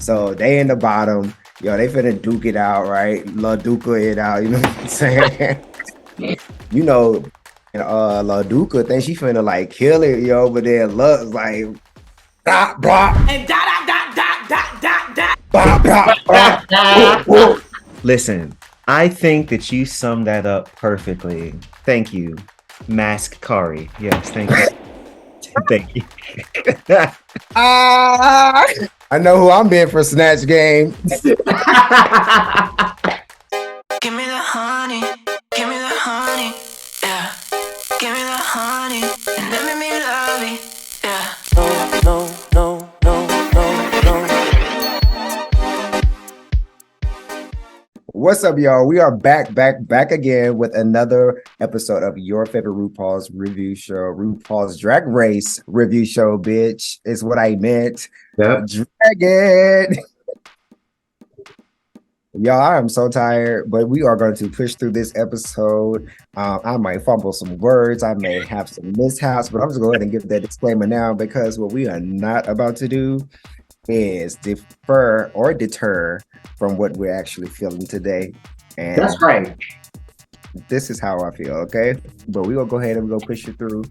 So they in the bottom. Yo, they finna duke it out, right? Laduka it out, you know what I'm saying? You know, and Laduka think she finna like kill it, yo, but then Luxx like blah blah and dot dot dot dot dot dot blah blah blah. Listen, I think that you summed that up perfectly. Thank you, Mukari. Yes, thank you. Thank you. I know who I'm being for Snatch Game. Give me the honey, give me the honey, yeah. Give me the honey, and let me love it, yeah. No, no, no, no, no, no. What's up, y'all? We are back again with another episode of your favorite RuPaul's review show, RuPaul's Drag Race review show, bitch. Is what I meant. Yep. Dragon. Y'all, I am so tired, but we are going to push through this episode. I might fumble some words. I may have some mishaps, but I'm just going to go ahead and give that disclaimer now because what we are not about to do is defer or deter from what we're actually feeling today. And that's right. This is how I feel, okay? But we're going to go ahead and we're going to push it through.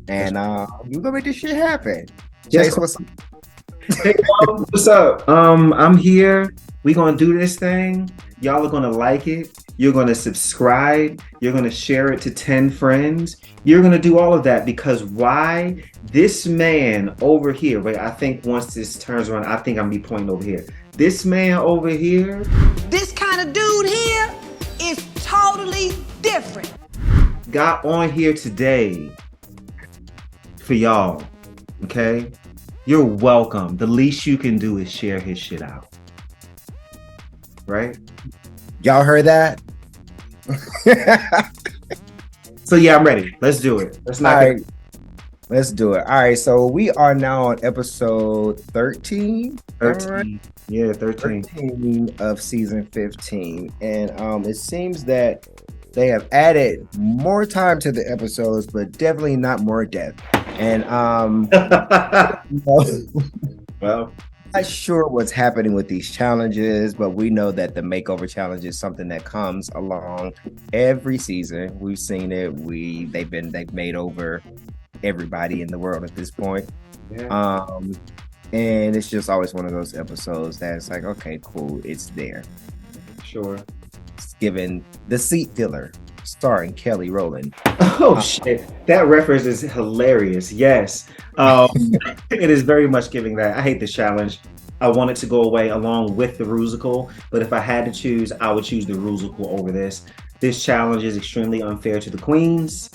And we're going to make this shit happen. Yes. Chase, what's up? Hey, what's up? I'm here. We're gonna do this thing. Y'all are gonna like it. You're gonna subscribe. You're gonna share it to 10 friends. You're gonna do all of that because why? This man over here, wait, I think once this turns around, I think I'm gonna be pointing over here. This man over here. This kind of dude here is totally different. Got on here today for y'all, okay? You're welcome. The least you can do is share his shit out. Right? Y'all heard that? So yeah, I'm ready. Let's do it. Let's do it. All right, so we are now on episode 13. 13. Right? Yeah, 13. 13 of season 15. And it seems that they have added more time to the episodes, but definitely not more death. And well, not sure what's happening with these challenges, but we know that the makeover challenge is something that comes along every season. We've seen it. They've made over everybody in the world at this point. Yeah. And it's just always one of those episodes that's like, okay, cool, it's there. Sure. It's given the seat filler, starring Kelly Rowland. Oh shit, that reference is hilarious. Yes, it is very much giving that. I hate this challenge. I want it to go away along with the Rusical, but if I had to choose, I would choose the Rusical over this. This challenge is extremely unfair to the queens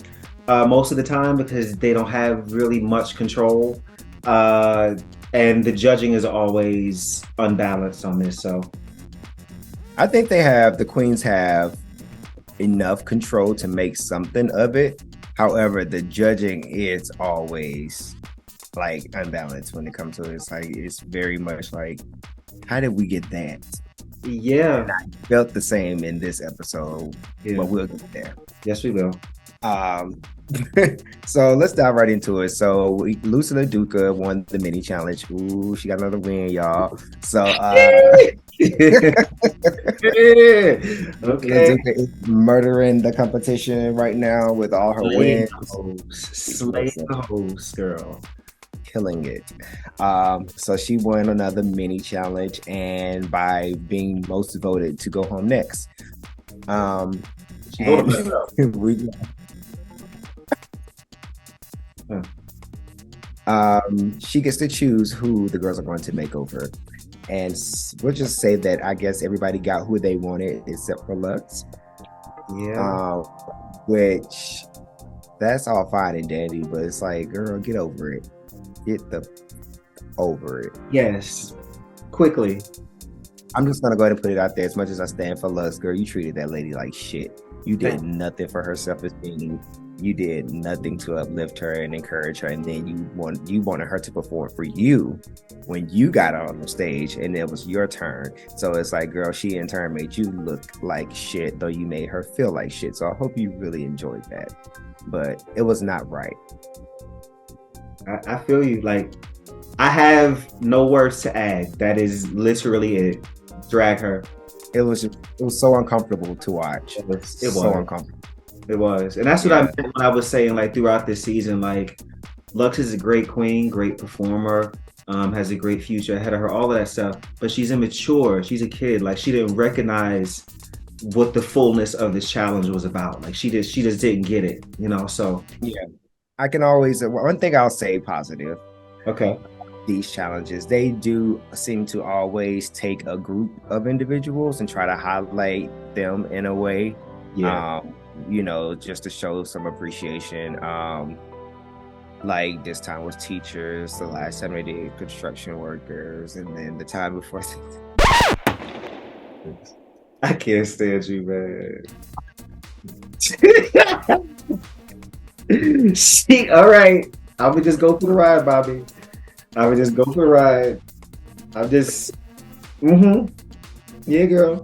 most of the time because they don't have really much control, and the judging is always unbalanced on this. So I think the queens have enough control to make something of it. However, the judging is always like unbalanced when it comes to it. It's like, it's very much like, how did we get that? Yeah. And I felt the same in this episode, but we'll get there. Yes, we will. So let's dive right into it. So Lucy Laduka won the mini challenge. Ooh, she got another win, y'all. So okay. Laduka is murdering the competition right now with all her wins. Slay the host, girl. Killing it. So she won another mini challenge, and by being most voted to go home next. She gets to choose who the girls are going to make over. And we'll just say that I guess everybody got who they wanted except for Luxx. Yeah. Which, that's all fine and dandy, but it's like, girl, get over it. Get over it. Yes. Quickly. I'm just gonna go ahead and put it out there. As much as I stand for Luxx, girl, you treated that lady like shit. You did nothing for her self-esteem. You did nothing to uplift her and encourage her, and then you wanted her to perform for you when you got on the stage and it was your turn. So it's like, girl, she in turn made you look like shit, though you made her feel like shit. So I hope you really enjoyed that, but it was not right. I feel you. Like, I have no words to add. That is literally it. Drag her. It was so uncomfortable to watch. It was. So uncomfortable. It was. And that's what I meant when I was saying, like, throughout this season, like, Luxx is a great queen, great performer, has a great future ahead of her, all of that stuff. But she's immature. She's a kid. Like, she didn't recognize what the fullness of this challenge was about. Like, she just didn't get it, you know? So, yeah. I can always, one thing I'll say positive. Okay. These challenges, they do seem to always take a group of individuals and try to highlight them in a way. Yeah. You know, just to show some appreciation. Like this time was teachers, the last time they did construction workers, and then the time before. I can't stand you, man. All right. I would just go for the ride, Bobby. I would just go for the ride. I'm just, yeah, girl.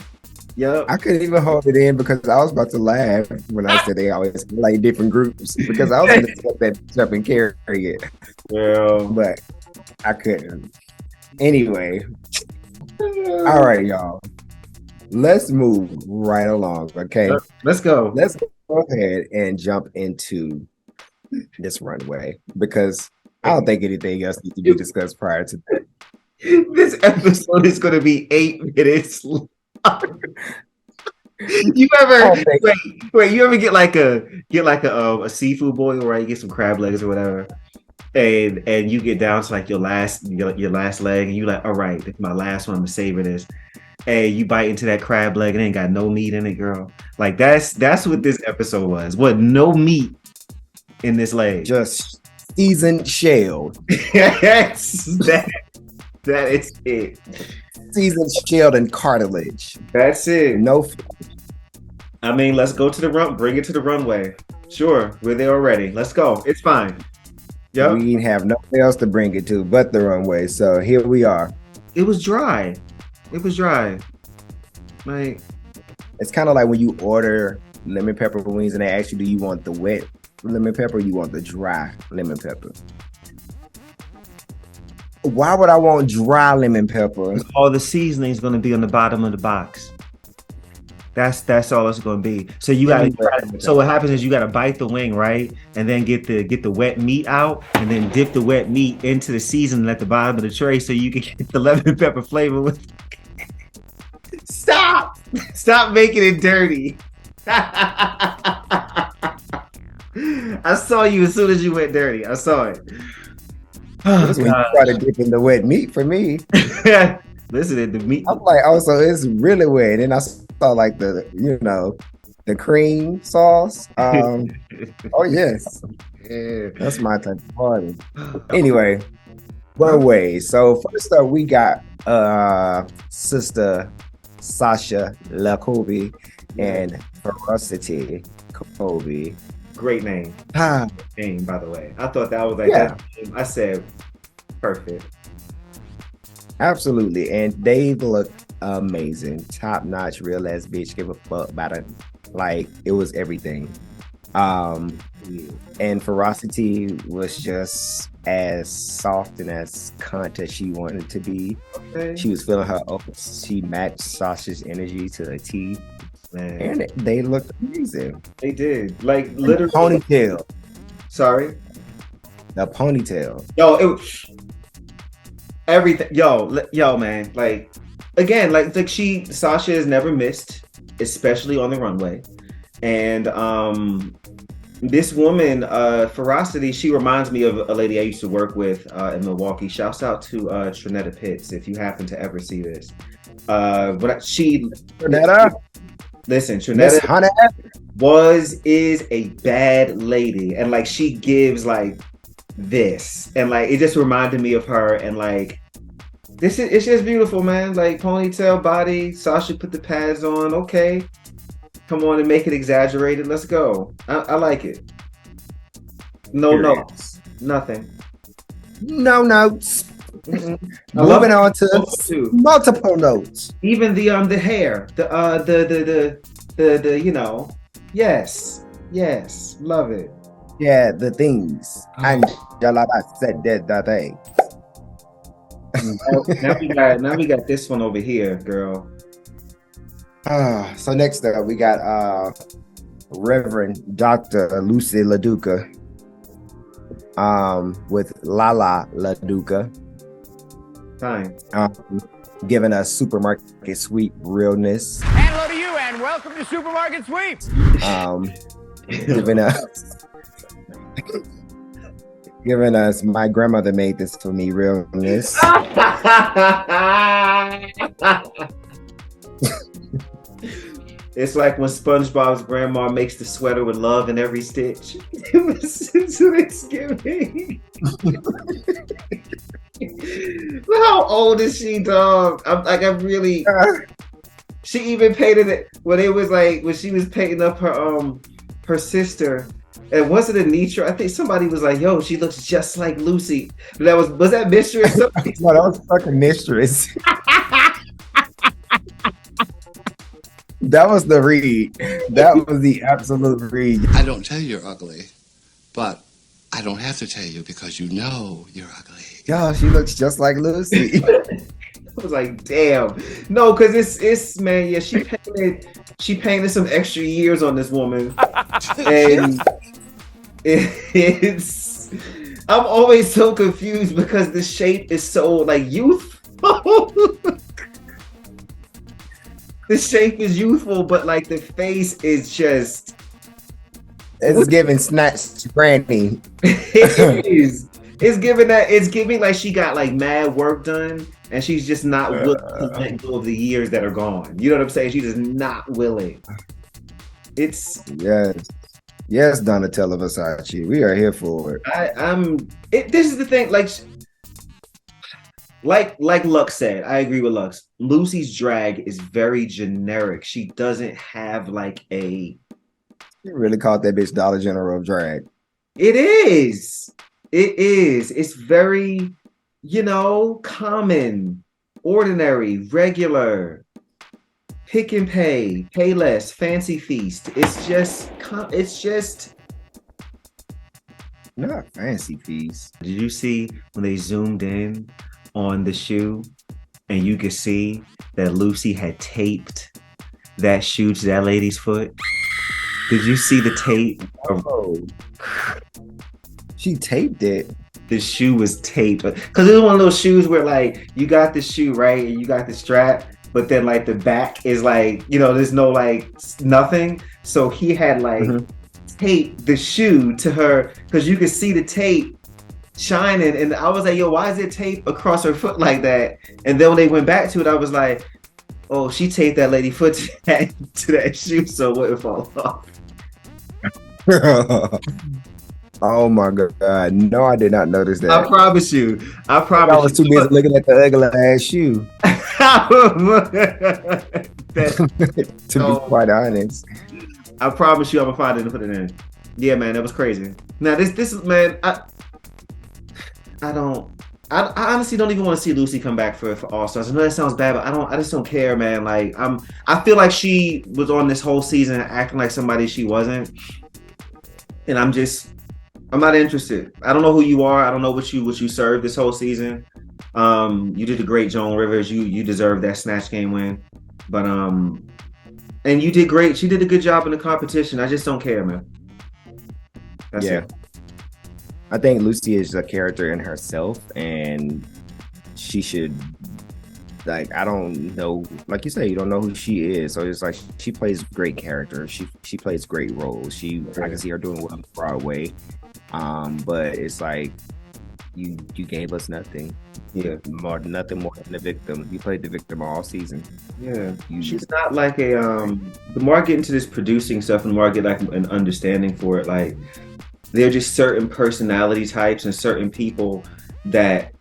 Yep. I couldn't even hold it in because I was about to laugh when I said they always like different groups because I was going to take that up and carry it. Well, but I couldn't. Anyway, all right, y'all. Let's move right along, okay? Let's go. Let's go ahead and jump into this runway because I don't think anything else needs to be discussed prior to that. This episode is going to be 8 minutes long. You ever wait? You ever get like a seafood boil, right? You get some crab legs or whatever, and you get down to like your last leg, and you like, all right, this is my last one. I'm gonna savor this. And you bite into that crab leg and it ain't got no meat in it, girl. Like that's what this episode was. What? No meat in this leg. Just seasoned shell. Yes, that is it. Seasoned shell and cartilage. That's it. No. I mean, let's go to the run. Bring it to the runway. Sure, we're there already. Let's go. It's fine. Yep. We have nothing else to bring it to but the runway. So here we are. It was dry. Like, it's kind of like when you order lemon pepper wings and they ask you, do you want the wet lemon pepper or you want the dry lemon pepper? Why would I want dry lemon pepper? All the seasoning is going to be on the bottom of the box. That's all it's going to be. So you got to. So what happens is you got to bite the wing, right, and then get the wet meat out, and then dip the wet meat into the seasoning at the bottom of the tray, so you can get the lemon pepper flavor. With stop making it dirty. I saw you as soon as you went dirty. I saw it. That's when you try to dip in the wet meat for me. Listen, the meat. I'm like, oh, so it's really wet. And I saw like the cream sauce. Oh yes, yeah, that's my type of party. Anyway, runway. So first up, we got sister Sasha Lakover and Ferocity Kobe. Great name. Name, by the way. I thought that was like that name. I said perfect. Absolutely. And they look amazing. Top notch, real ass bitch. Give a fuck about it. Like it was everything. And Ferocity was just as soft and as cunt as she wanted to be. Okay. She was feeling her oats. She matched Sasha's energy to a T. Man. And they looked amazing. They did. Like literally. Ponytail. Sorry? The ponytail. Yo, everything. Yo, man. Like, again, like Sasha has never missed, especially on the runway. And this woman, Ferocity, she reminds me of a lady I used to work with in Milwaukee. Shouts out to Trinetta Pitts if you happen to ever see this. Trinetta? Listen, Trinetta is a bad lady, and like she gives like this, and like it just reminded me of her, and like it's just beautiful, man. Like ponytail body, Sasha put the pads on. Okay, come on and make it exaggerated. Let's go. I like it. No notes, nothing. No notes. Moving on to multiple notes. Even the hair, the yes, love it. Yeah, the things. And said that thing. Now we got this one over here, girl. So next up, we got Reverend Dr. Lucy Laduka with Lala Laduka. Fine. Giving us supermarket sweep realness. Hello to you and welcome to Supermarket Sweep. Giving us my grandmother made this for me realness. It's like when SpongeBob's grandma makes the sweater with love in every stitch. Since Thanksgiving. How old is she, dog? She even painted it when it was like when she was painting up her sister. And was it Anitra? I think somebody was like, "Yo, she looks just like Lucy." Was that Mistress? No, that was fucking Mistress. That was the read. That was the absolute read. I don't tell you you're ugly, but I don't have to tell you because you know you're ugly. Yo, she looks just like Lucy. I was like, damn. No, because it's man, yeah, she painted some extra years on this woman. And it's I'm always so confused because the shape is so like youthful. The shape is youthful, but like the face is just it's giving snatched granny. It is. It's giving like she got like mad work done and she's just not willing to let go of the years that are gone. You know what I'm saying? She's just not willing. It's yes, Donatella Versace. We are here for it. This is the thing, like Luxx said, I agree with Luxx. Lucy's drag is very generic. She doesn't have like a. You really called that bitch Dollar General of drag. It is. It is. It's very, common, ordinary, regular, pick and pay less, fancy feast. It's just not fancy feast. Did you see when they zoomed in on the shoe and you could see that Lucy had taped that shoe to that lady's foot? Did you see the tape? Oh. She taped it. The shoe was taped because it was one of those shoes where like you got the shoe right and you got the strap, but then like the back is like there's no like nothing. So he had like taped the shoe to her because you could see the tape shining, and I was like, yo, why is it tape across her foot like that? And then when they went back to it, I was like, oh, she taped that lady foot to that shoe so it wouldn't fall off. Oh my god! No, I did not notice that. I promise you. I was too busy looking at the ugly ass shoe. To be quite honest, I promise you, I'm gonna find it and put it in. Yeah, man, that was crazy. Now this is man, I honestly don't even want to see Lucy come back for All Stars. I know that sounds bad, but I just don't care, man. Like I feel like she was on this whole season acting like somebody she wasn't, and I'm not interested. I don't know who you are. I don't know what you served this whole season. You did a great, Joan Rivers. You deserve that Snatch Game win. But and you did great. She did a good job in the competition. I just don't care, man. That's it. I think Lucy is a character in herself, and she should I don't know, like you say, you don't know who she is. So it's like she plays great characters. She plays great roles. I can see her doing well on Broadway. But it's like you gave us nothing. Yeah, nothing more than the victim. You played the victim all season. Yeah, she's not like the more I get into this producing stuff, and the more I get like an understanding for it, like there are just certain personality types and certain people that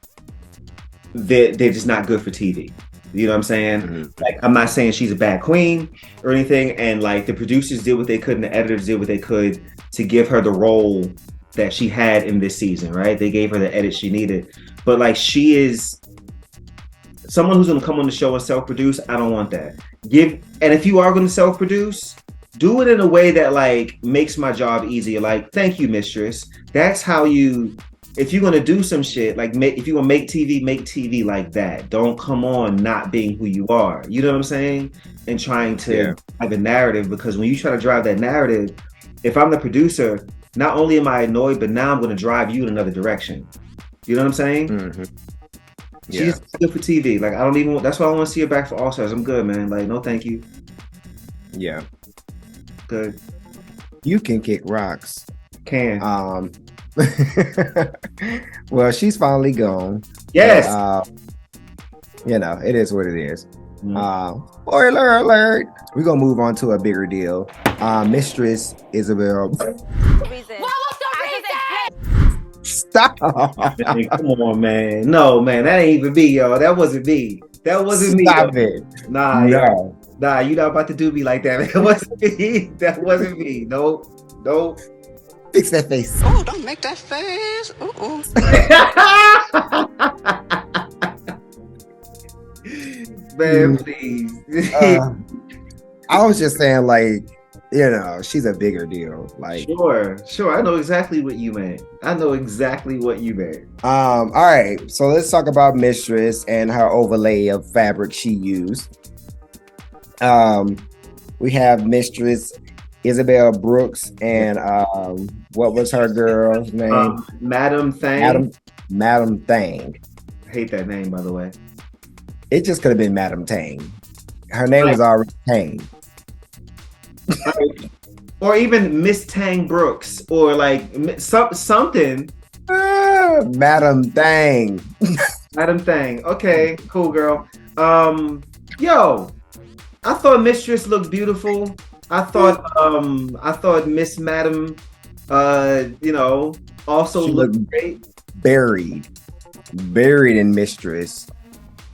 they're just not good for TV. You know what I'm saying? Mm-hmm. Like, I'm not saying she's a bad queen or anything, and like the producers did what they could and the editors did what they could to give her the role that she had in this season, right? They gave her the edit she needed. But like, she is someone who's gonna come on the show and self-produce. I don't want that. And if you are gonna self-produce, do it in a way that like makes my job easier. Like, thank you, Mistress. That's how you if you're gonna do some shit, like if you wanna make TV like that. Don't come on not being who you are. You know what I'm saying? And trying to have a narrative, because when you try to drive that narrative, if I'm the producer, not only am I annoyed, but now I'm gonna drive you in another direction. You know what I'm saying? Mm-hmm. She's good for TV. Like I don't even. That's why I want to see her back for All Stars. I'm good, man. Like no, thank you. Yeah. Good. You can kick rocks. Can. Well, she's finally gone. Yes. But, you know, it is what it is. Spoiler alert. We're gonna move on to a bigger deal. Mistress Isabel. Stop. Hey, come on, man. No, man, that ain't even me, yo. That wasn't me. That wasn't me. Stop it. Nah, no. Yo. Nah, you not about to do me like that. Man. That wasn't me. That wasn't me. Nope. Fix that face. Oh, don't make that face. Man, please. I was just saying, like, you know, she's a bigger deal. Like, sure. I know exactly what you meant. All right. So let's talk about Mistress and her overlay of fabric she used. We have Mistress Isabel Brooks and what was her girl's name? Madam Thang. Madam Thang. I hate that name, by the way. It just could have been Madam Tang. Her name was already Tang. Or even Miss Tang Brooks, or like something. Madam Thang. Madam Thang. Okay, cool, girl. Yo, I thought Mistress looked beautiful. I thought Miss Madam, you know, also looked great. Buried in Mistress.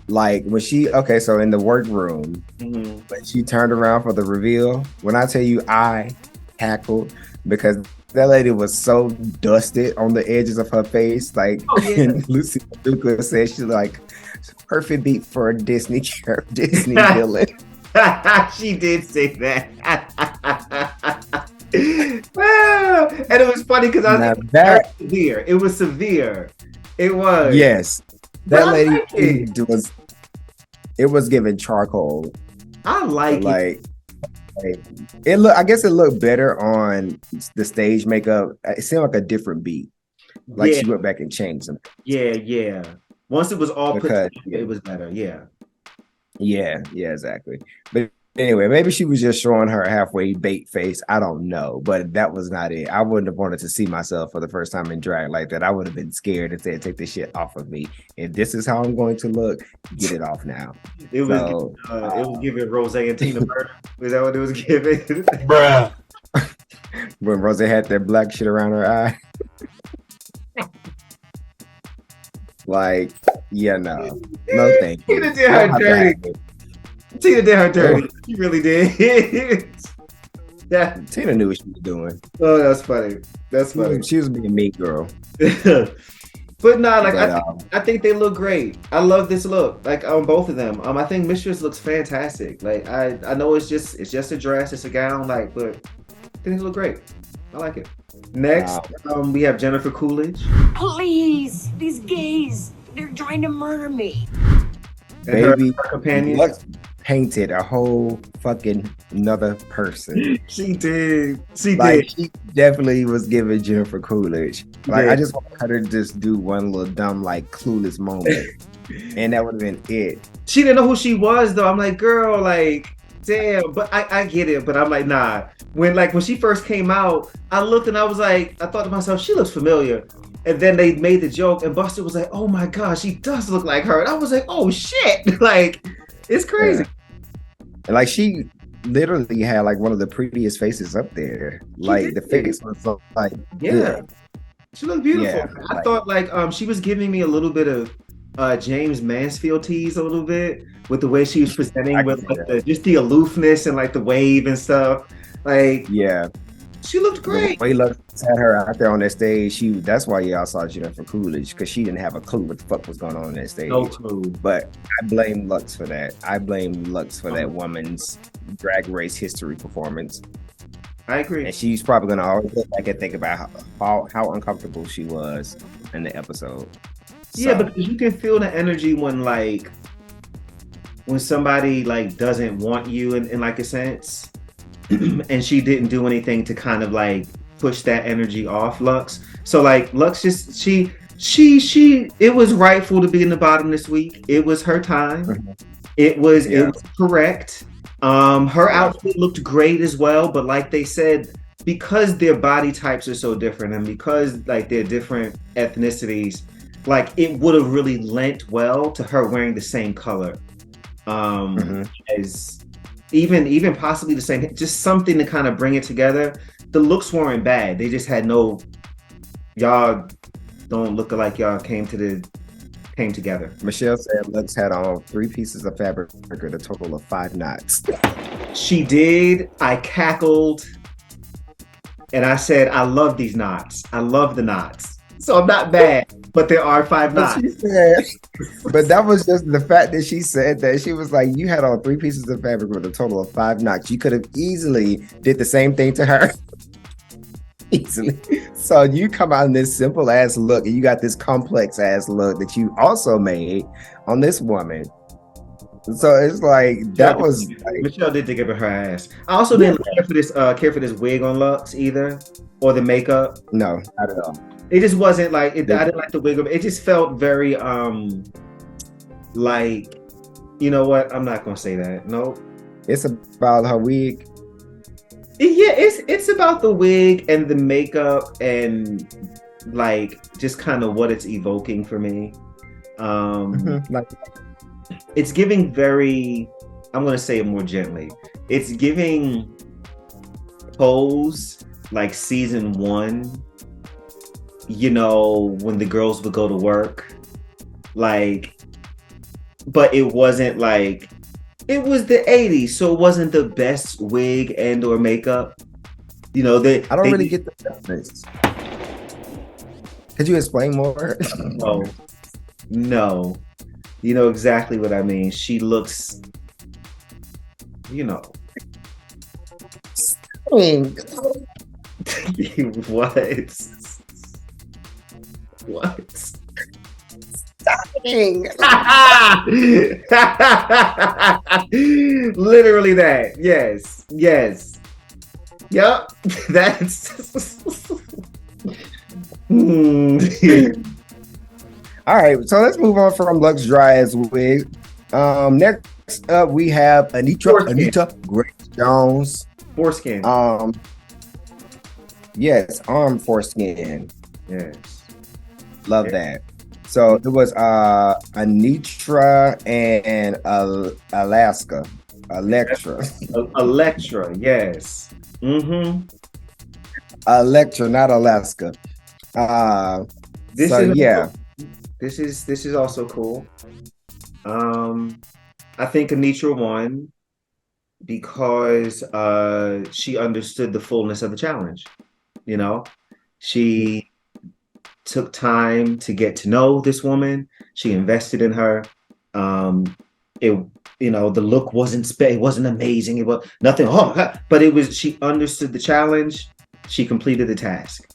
Like when so in the workroom, when she turned around for the reveal, when I tell you I cackled because that lady was so dusted on the edges of her face. Like and Lucy Laduka said, she's like perfect beat for a Disney villain. She did say that. And it was funny because I was severe. It was severe. It was. Yes. That lady it was giving charcoal. I like it. I guess it looked better on the stage makeup. It seemed like a different beat. Like she went back and changed them. Yeah. Once it was all put together, it was better. Yeah, exactly. But anyway, maybe she was just showing her halfway bait face. I don't know, but that was not it. I wouldn't have wanted to see myself for the first time in drag like that. I would have been scared and said, "Take this shit off of me. If this is how I'm going to look, get it off now." It was giving Rose and Tina Burner. Was that what it was giving? Bruh. When Rose had that black shit around her eye. Like, no, thank you. Tina did her dirty. She really did. Yeah. Tina knew what she was doing. Oh, that's funny. She was being a mean girl. But I think they look great. I love this look, like on both of them. I think Mistress looks fantastic. Like I know it's just a dress, it's a gown, like, but I think they look great. I like it. Next, we have Jennifer Coolidge. Please, these gays, they're trying to murder me. And her companion Luxx painted a whole fucking another person. She did. She definitely was giving Jennifer Coolidge. Like I just want her to just do one little dumb like clueless moment, and that would have been it. She didn't know who she was though. I'm like, girl, like, damn. But I get it. But I'm like, nah. When she first came out, I looked and I thought to myself, she looks familiar. And then they made the joke, and Buster was like, "Oh my gosh, she does look like her." And I was like, "Oh shit!" Like, it's crazy. Yeah. And like she literally had like one of the prettiest faces up there. Like the face was like good. She looked beautiful. Yeah, I thought she was giving me a little bit of James Mansfield tease a little bit with the way she was presenting with just the aloofness and like the wave and stuff. Like, she looked great. The way Luxx had her out there on that stage, that's why y'all saw Jennifer Coolidge, because she didn't have a clue what the fuck was going on that stage. No clue. But I blame Luxx for that. I blame Luxx for that woman's drag race history performance. I agree. And she's probably gonna always look back and think about how uncomfortable she was in the episode. Yeah, because you can feel the energy when somebody like doesn't want you in like a sense, and she didn't do anything to kind of like push that energy off Luxx. So like Luxx just she it was rightful to be in the bottom this week. It was her time. Mm-hmm. It was correct. Her outfit looked great as well, but like they said, because their body types are so different and because like they're different ethnicities, like it would have really lent well to her wearing the same color. As even possibly the same, just something to kind of bring it together. The looks weren't bad. They just had no, y'all don't look like y'all came together. Michelle said Luxx had on 3 pieces of fabric with a total of 5 knots. She did. I cackled and I said, I love these knots. I love the knots. So I'm not bad, but there are 5 knots. But that was just the fact that she said that. She was like, you had on 3 pieces of fabric with a total of 5 knots. You could have easily did the same thing to her. Easily. So you come out in this simple ass look and you got this complex ass look that you also made on this woman. So it's like that was like, Michelle did give it her ass. I also didn't care for this wig on Luxx either, or the makeup. No, not at all. It just wasn't like it. I didn't like the wig. It just felt very like, you know what? I'm not gonna say that. Nope. It's about her wig. Yeah, it's about the wig and the makeup and like just kind of what it's evoking for me. Like, it's giving very, I'm gonna say it more gently. It's giving Pose like season 1. You know, when the girls would go to work, like, but it wasn't like, it was the 80s, so it wasn't the best wig and or makeup. You know, I don't really get the reference. Could you explain more? No. You know exactly what I mean. She looks, you know. What? What? Literally that. Yes. Yup. That's All right, so let's move on from Luxx dry ass wig. Next up we have Anitra Grace Jones. Foreskin. Yes, arm foreskin. Yes. Love that. So it was Anitra and Electra, yes. Electra, not Alaska. This is also cool. I think Anitra won because she understood the fullness of the challenge. You know, she took time to get to know this woman. She invested in her. The look wasn't amazing. It was nothing. But it was. She understood the challenge. She completed the task.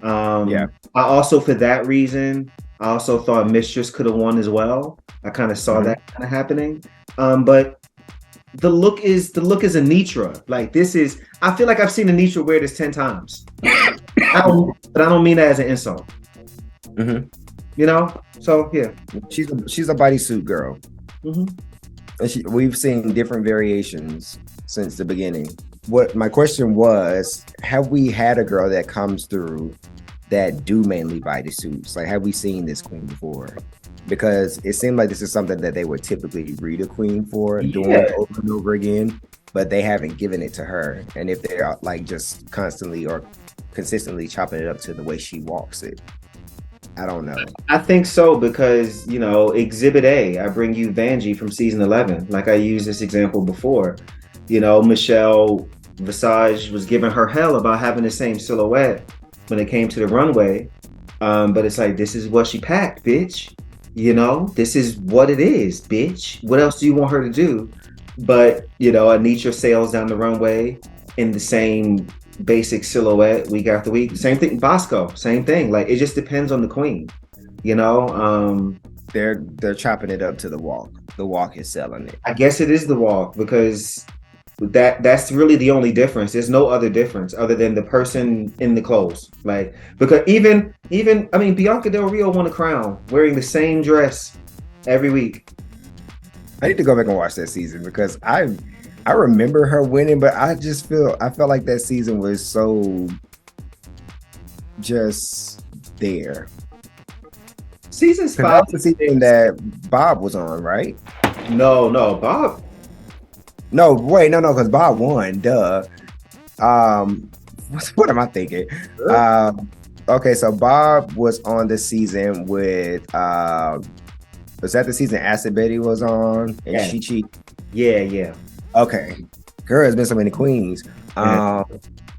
I also, for that reason, I also thought Mistress could have won as well. I kind of saw that kind of happening. But the look is Anitra. Like this is. I feel like I've seen Anitra wear this 10 times. I don't mean that as an insult. You know, so yeah, she's a bodysuit girl, and we've seen different variations since the beginning. What my question was: have we had a girl that comes through that do mainly bodysuits? Like, have we seen this queen before? Because it seemed like this is something that they would typically breed a queen for, doing it over and over again, but they haven't given it to her. And if they're like just constantly or consistently chopping it up to the way she walks it, I don't know. I think so because, you know, Exhibit A, I bring you Vanjie from season 11. Like I used this example before. You know, Michelle Visage was giving her hell about having the same silhouette when it came to the runway. But it's like, this is what she packed, bitch. You know, this is what it is, bitch. What else do you want her to do? But, you know, Anitra sails down the runway in the same basic silhouette week after week. Same thing, Bosco, same thing. Like it just depends on the queen, you know. They're chopping it up to the walk. The walk is selling it. I guess it is the walk because that's really the only difference. There's no other difference other than the person in the clothes. Like because even I mean Bianca Del Rio won a crown wearing the same dress every week. I need to go back and watch that season because I remember her winning, but I felt like that season was so just there. Season's 5. That's the season that Bob was on, right? No, Bob. No, wait, no, because Bob won. Duh. What am I thinking? Okay, so Bob was on the season with was that the season Acid Betty was on and Yeah. she cheated? Yeah. Okay. Girl, there's been so many queens.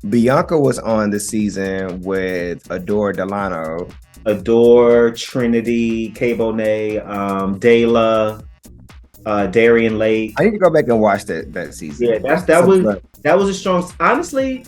Bianca was on the season with Adore Delano. Adore, Trinity, K Bonet, Dayla, Darian Lake. I need to go back and watch that season. Yeah, that was a strong. Honestly,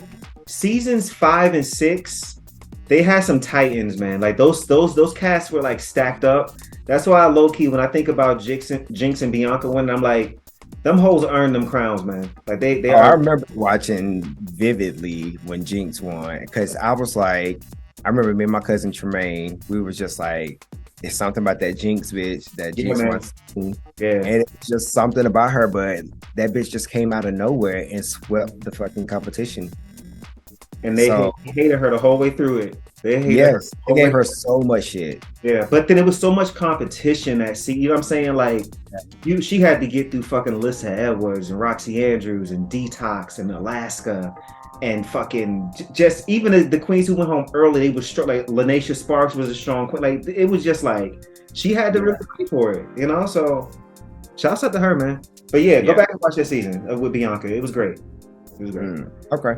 seasons 5 and 6, they had some titans, man. Like those casts were like stacked up. That's why low key when I think about Jinx and Bianca winning, I'm like, them hoes earned them crowns, man. Like they. I remember watching vividly when Jinx won because I was like, I remember me and my cousin Tremaine, we were just like, it's something about that Jinx bitch, that Jinx wants. Yeah. And it's just something about her, but that bitch just came out of nowhere and swept the fucking competition. And they hated her the whole way through it. They gave her so much shit. Yeah, but then it was so much competition that you know what I'm saying? Like she had to get through fucking Alyssa Edwards and Roxy Andrews and Detox and Alaska and fucking just even the queens who went home early, they were strong. Like Lanesha Sparks was a strong queen. Like it was just like she had to really fight for it, you know. So shouts out to her, man. But yeah, go back and watch that season with Bianca. It was great. It was great. Okay.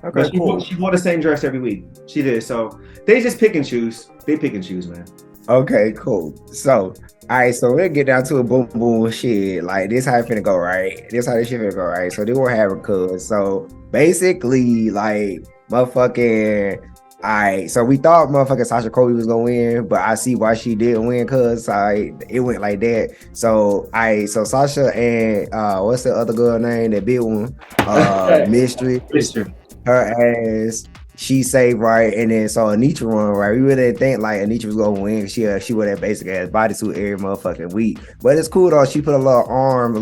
But Cool. she wore the same dress every week. She did. So they just pick and choose. They pick and choose, man. Okay, cool. So, all right, so we'll get down to a boom boom shit. Like this how it finna go, right? This how this shit finna go, right? So they won't have a cuz. So basically, like motherfucking. All right, so we thought motherfucking Sasha Colby was gonna win, but I see why she didn't win because it went like that. So so Sasha and what's the other girl name? That big one, Mistress. Her ass, she saved right, and then so Anitra won right. We really didn't think like Anitra was gonna win. She wore that basic ass bodysuit every motherfucking week, but it's cool though. She put a little arm,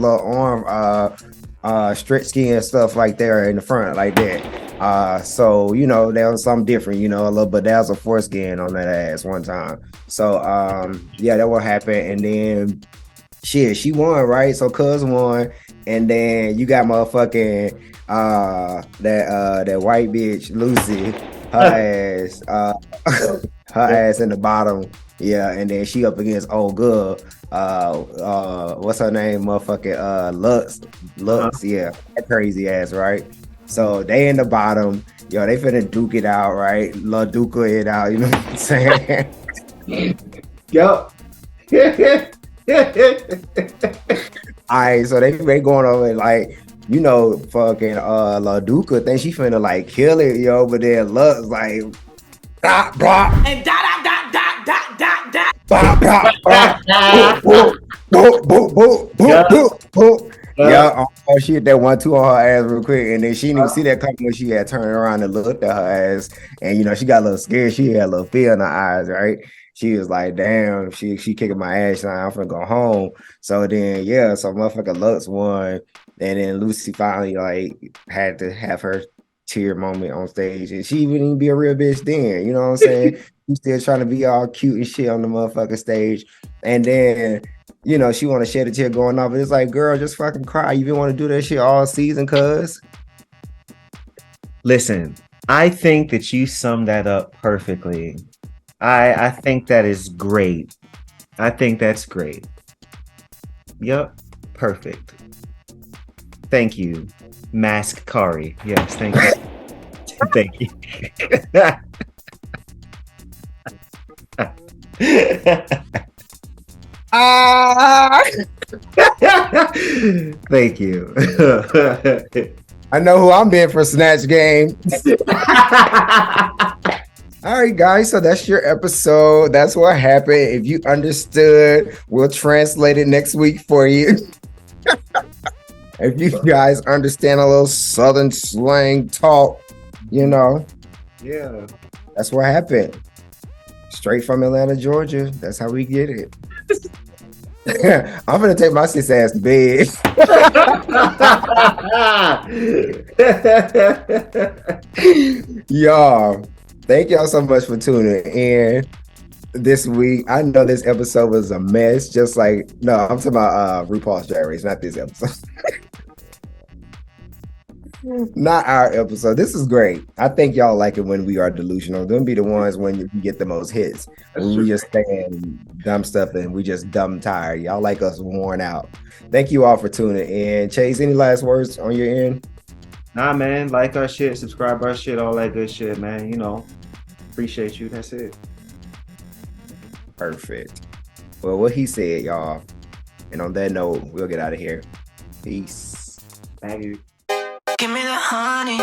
stretch skin stuff like there in the front like that. So you know there was something different, you know, a little bedazzle foreskin on that ass one time. So yeah, that what happened, and then shit, she won right. So Cuz won, and then you got motherfucking. That white bitch Luosey, her ass in the bottom, yeah, and then she up against old girl, what's her name, motherfucking Luxx, yeah, that crazy ass, right? So they in the bottom, yo, they finna duke it out, right? Laduka it out, you know what I'm saying? Yup. Alright, so they going over like. You know, fucking Laduka think she finna like kill it, yo, but then Luxx like blah blah And dot dot dot dot dot dot. blah blah blah boop boop boop boop boop. Yeah, she hit that 1-2 on her ass real quick, and then she didn't even see that coming when she had turned around and looked at her ass, and you know she got a little scared. She had a little fear in her eyes, right? She was like, "Damn, she kicking my ass now. I'm finna go home." So then, yeah, so motherfucker Luxx won. And then Luosey finally like had to have her tear moment on stage, and she wouldn't even be a real bitch then. You know what I'm saying? She's still trying to be all cute and shit on the motherfucking stage, and then you know she want to shed a tear going off, but it's like, girl, just fucking cry. You been want to do that shit all season, cuz. Listen, I think that you summed that up perfectly. I think that is great. I think that's great. Yep, perfect. Thank you, Mask Kari. Yes, thank you. Thank you. Thank you. I know who I'm being for Snatch Game. All right, guys. So that's your episode. That's what happened. If you understood, we'll translate it next week for you. If you guys understand a little Southern slang talk, you know, Yeah. that's what happened. Straight from Atlanta, Georgia. That's how we get it. I'm gonna take my sis ass to bed. Y'all, thank y'all so much for tuning in this week. I know this episode was a mess, just like I'm talking about RuPaul's Drag Race, not this episode. Not our episode. This is great. I think y'all like it when we are delusional. Them be the ones when you get the most hits. When we just saying dumb stuff and we just dumb tired. Y'all like us worn out. Thank you all for tuning in. Chase, any last words on your end? Nah, man. Like our shit, subscribe our shit, all that good shit, man. You know, appreciate you. That's it. Perfect. Well, what he said, y'all. And on that note, we'll get out of here. Peace. Thank you. Give me the honey.